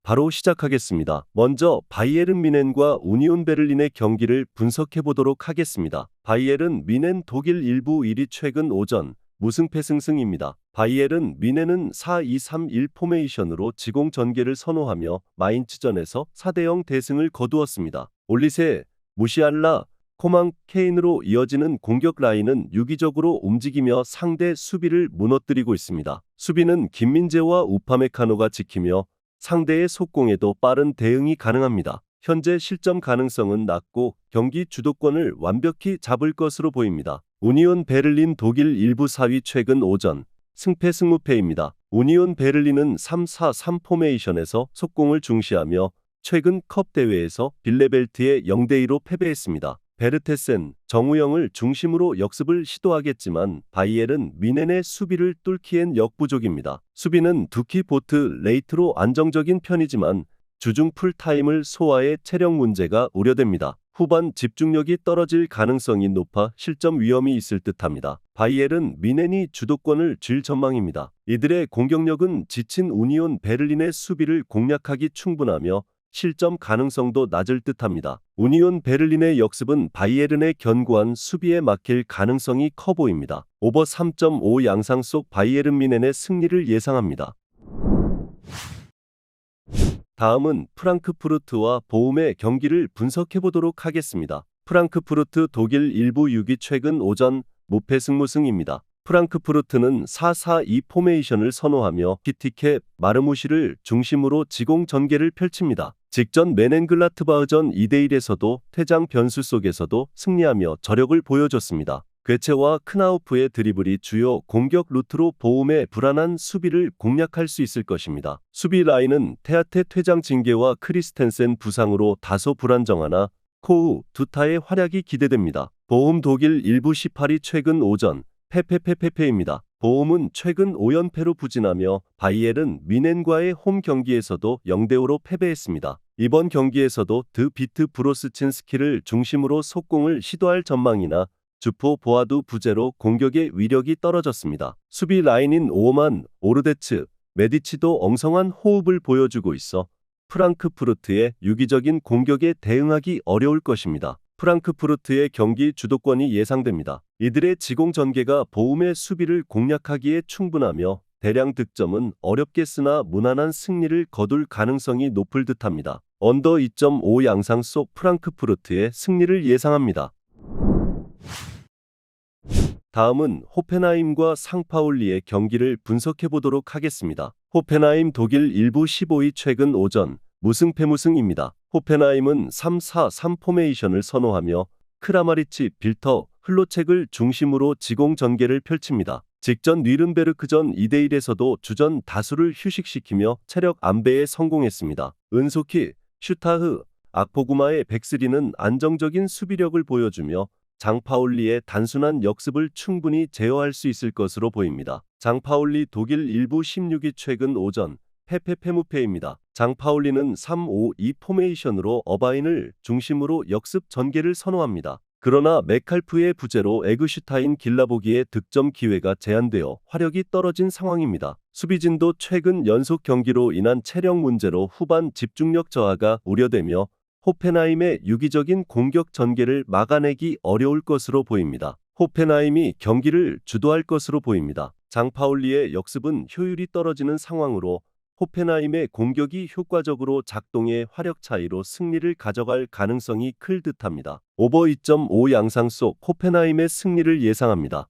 바로 시작하겠습니다. 먼저 바이에른 뮌헨과 우니온 베를린의 경기를 분석해 보도록 하겠습니다. 바이에른 뮌헨 독일 1부 1위 최근 오전 무승패 승승입니다. 바이에른 뮌헨은 4-2-3-1 포메이션으로 지공 전개를 선호하며 마인츠전에서 4대0 대승을 거두었습니다. 올리세, 무시알라, 코만, 케인으로 이어지는 공격 라인은 유기적으로 움직이며 상대 수비를 무너뜨리고 있습니다. 수비는 김민재와 우파메카노가 지키며 상대의 속공에도 빠른 대응이 가능합니다. 현재 실점 가능성은 낮고 경기 주도권을 완벽히 잡을 것으로 보입니다. 우니온 베를린 독일 1부 4위 최근 오전 승패 승무패입니다. 우니온 베를린은 3-4-3 포메이션에서 속공을 중시하며 최근 컵 대회에서 빌레벨트에 0대2로 패배했습니다. 베르테센, 정우영을 중심으로 역습을 시도하겠지만 바이에른 뮌헨의 수비를 뚫기엔 역부족입니다. 수비는 두키 보트 레이트로 안정적인 편이지만 주중 풀타임을 소화해 체력 문제가 우려됩니다. 후반 집중력이 떨어질 가능성이 높아 실점 위험이 있을 듯합니다. 바이에른 뮌헨이 주도권을 쥘 전망입니다. 이들의 공격력은 지친 우니온 베를린의 수비를 공략하기 충분하며 실점 가능성도 낮을 듯합니다. 우니온 베를린의 역습은 바이에른의 견고한 수비에 막힐 가능성이 커 보입니다. 오버 3.5 양상 속 바이에른 뮌헨의 승리를 예상합니다. 다음은 프랑크푸르트와 보움의 경기를 분석해 보도록 하겠습니다. 프랑크푸르트 독일 1부 6위 최근 오전 무패 승무승입니다. 프랑크푸르트는 4-4-2 포메이션을 선호하며 키티케, 마르무시를 중심으로 지공 전개를 펼칩니다. 직전 메넨글라트바흐전 2대1에서도 퇴장 변수 속에서도 승리하며 저력을 보여줬습니다. 괴체와 크나우프의 드리블이 주요 공격 루트로 보움의 불안한 수비를 공략할 수 있을 것입니다. 수비 라인은 테아테 퇴장 징계와 크리스텐센 부상으로 다소 불안정하나 코우, 두타의 활약이 기대됩니다. 보움 독일 1부 18위 최근 오전 페페페페페입니다. 보움은 최근 5연패로 부진하며 바이에른 뮌헨과의 홈 경기에서도 0대5로 패배했습니다. 이번 경기에서도 드 비트 브로스친스키를 중심으로 속공을 시도할 전망이나 주포 보아두 부재로 공격의 위력이 떨어졌습니다. 수비 라인인 오만, 오르데츠, 메디치도 엉성한 호흡을 보여주고 있어 프랑크푸르트의 유기적인 공격에 대응하기 어려울 것입니다. 프랑크푸르트의 경기 주도권이 예상됩니다. 이들의 지공 전개가 보움의 수비를 공략하기에 충분하며 대량 득점은 어렵겠으나 무난한 승리를 거둘 가능성이 높을 듯합니다. 언더 2.5 양상 속 프랑크푸르트의 승리를 예상합니다. 다음은 호펜하임과 상파울리의 경기를 분석해 보도록 하겠습니다. 호펜하임 독일 1부 15위 최근 오전 무승패무승입니다. 호펜하임은 3-4-3 포메이션을 선호하며 크라마리치, 빌터, 흘로책을 중심으로 지공 전개를 펼칩니다. 직전 뉘른베르크전 2대1에서도 주전 다수를 휴식시키며 체력 안배에 성공했습니다. 은소키, 슈타흐, 악포구마의 백스리는 안정적인 수비력을 보여주며 장파울리의 단순한 역습을 충분히 제어할 수 있을 것으로 보입니다. 장파울리 독일 1부 16위 최근 오전 페페페무페입니다. 장파울리는 3-5-2 포메이션으로 어바인을 중심으로 역습 전개를 선호합니다. 그러나 메칼프의 부재로 에그슈타인 길라보기의 득점 기회가 제한되어 화력이 떨어진 상황입니다. 수비진도 최근 연속 경기로 인한 체력 문제로 후반 집중력 저하가 우려되며 호펜하임의 유기적인 공격 전개를 막아내기 어려울 것으로 보입니다. 호펜하임이 경기를 주도할 것으로 보입니다. 장파울리의 역습은 효율이 떨어지는 상황으로 호펜하임의 공격이 효과적으로 작동해 화력 차이로 승리를 가져갈 가능성이 클 듯합니다. 오버 2.5 양상 속 호펜하임의 승리를 예상합니다.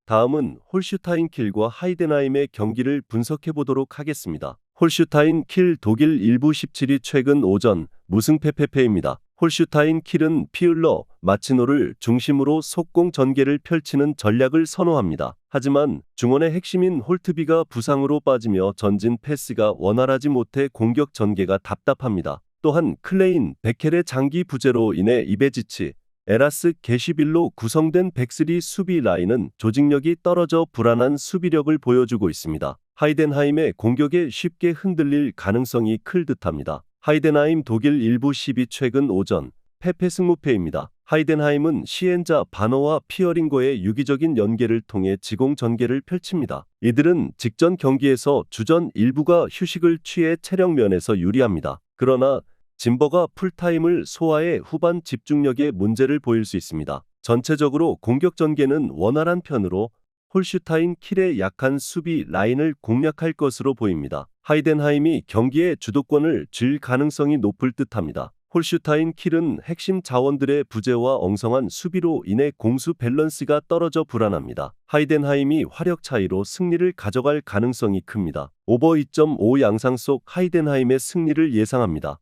다음은 홀슈타인 킬과 하이덴하임의 경기를 분석해 보도록 하겠습니다. 홀슈타인 킬 독일 1부 17위 최근 오전 무승패패패입니다. 홀슈타인 킬은 피을러, 마치노를 중심으로 속공 전개를 펼치는 전략을 선호합니다. 하지만 중원의 핵심인 홀트비가 부상으로 빠지며 전진 패스가 원활하지 못해 공격 전개가 답답합니다. 또한 클레인, 베켈의 장기 부재로 인해 이베지치, 에라스 게시빌로 구성된 백스리 수비 라인은 조직력이 떨어져 불안한 수비력을 보여주고 있습니다. 하이덴하임의 공격에 쉽게 흔들릴 가능성이 클 듯합니다. 하이덴하임 독일 1부 10위 최근 오전 패패 승무패입니다. 하이덴하임은 시엔자 바너와 피어링거의 유기적인 연계를 통해 지공 전개를 펼칩니다. 이들은 직전 경기에서 주전 일부가 휴식을 취해 체력 면에서 유리합니다. 그러나 짐버가 풀타임을 소화해 후반 집중력에 문제를 보일 수 있습니다. 전체적으로 공격 전개는 원활한 편으로 홀슈타인 킬의 약한 수비 라인을 공략할 것으로 보입니다. 하이덴하임이 경기의 주도권을 쥘 가능성이 높을 듯합니다. 홀슈타인 킬은 핵심 자원들의 부재와 엉성한 수비로 인해 공수 밸런스가 떨어져 불안합니다. 하이덴하임이 화력 차이로 승리를 가져갈 가능성이 큽니다. 오버 2.5 양상 속 하이덴하임의 승리를 예상합니다.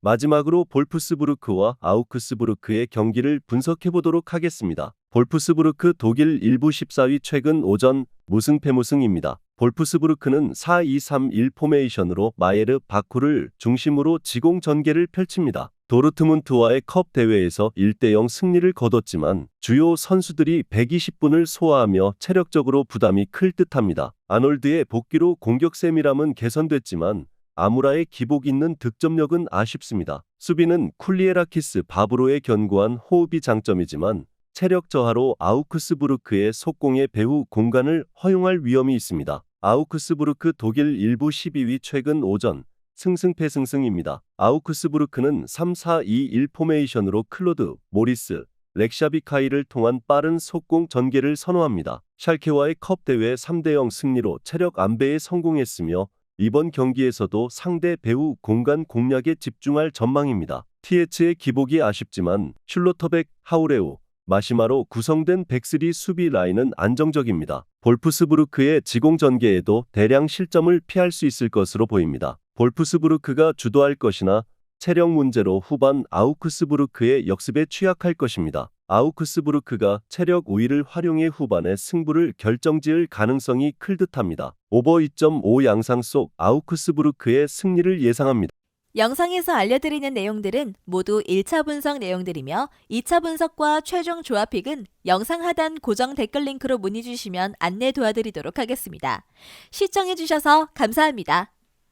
마지막으로 볼프스부르크와 아우크스부르크의 경기를 분석해보도록 하겠습니다. 볼프스부르크 독일 1부 14위 최근 오전 무승패무승입니다. 볼프스부르크는 4-2-3-1 포메이션으로 마예르 바쿠를 중심으로 지공 전개를 펼칩니다. 도르트문트와의 컵 대회에서 1-0 승리를 거뒀지만 주요 선수들이 120분을 소화하며 체력적으로 부담이 클 듯합니다. 아놀드의 복귀로 공격 세밀함은 개선됐지만 아무라의 기복 있는 득점력은 아쉽습니다. 수비는 쿨리에라키스 바브로의 견고한 호흡이 장점이지만 체력 저하로 아우크스부르크의 속공에 배후 공간을 허용할 위험이 있습니다. 아우크스부르크 독일 1부 12위 최근 오전 승승패승승입니다. 아우크스부르크는 3-4-2-1 포메이션으로 클로드, 모리스, 렉샤비카이를 통한 빠른 속공 전개를 선호합니다. 샬케와의 컵 대회 3-0 승리로 체력 안배에 성공했으며 이번 경기에서도 상대 배후 공간 공략에 집중할 전망입니다. TH의 기복이 아쉽지만 슐로터백, 하우레우, 마시마로 구성된 백스리 수비 라인은 안정적입니다. 볼프스부르크의 지공 전개에도 대량 실점을 피할 수 있을 것으로 보입니다. 볼프스부르크가 주도할 것이나 체력 문제로 후반 아우크스부르크의 역습에 취약할 것입니다. 아우크스부르크가 체력 우위를 활용해 후반에 승부를 결정지을 가능성이 클 듯합니다. 오버 2.5 양상 속 아우크스부르크의 승리를 예상합니다. 영상에서 알려드리는 내용들은 모두 1차 분석 내용들이며 2차 분석과 최종 조합픽은 영상 하단 고정 댓글 링크로 문의 주시면 안내 도와드리도록 하겠습니다. 시청해주셔서 감사합니다.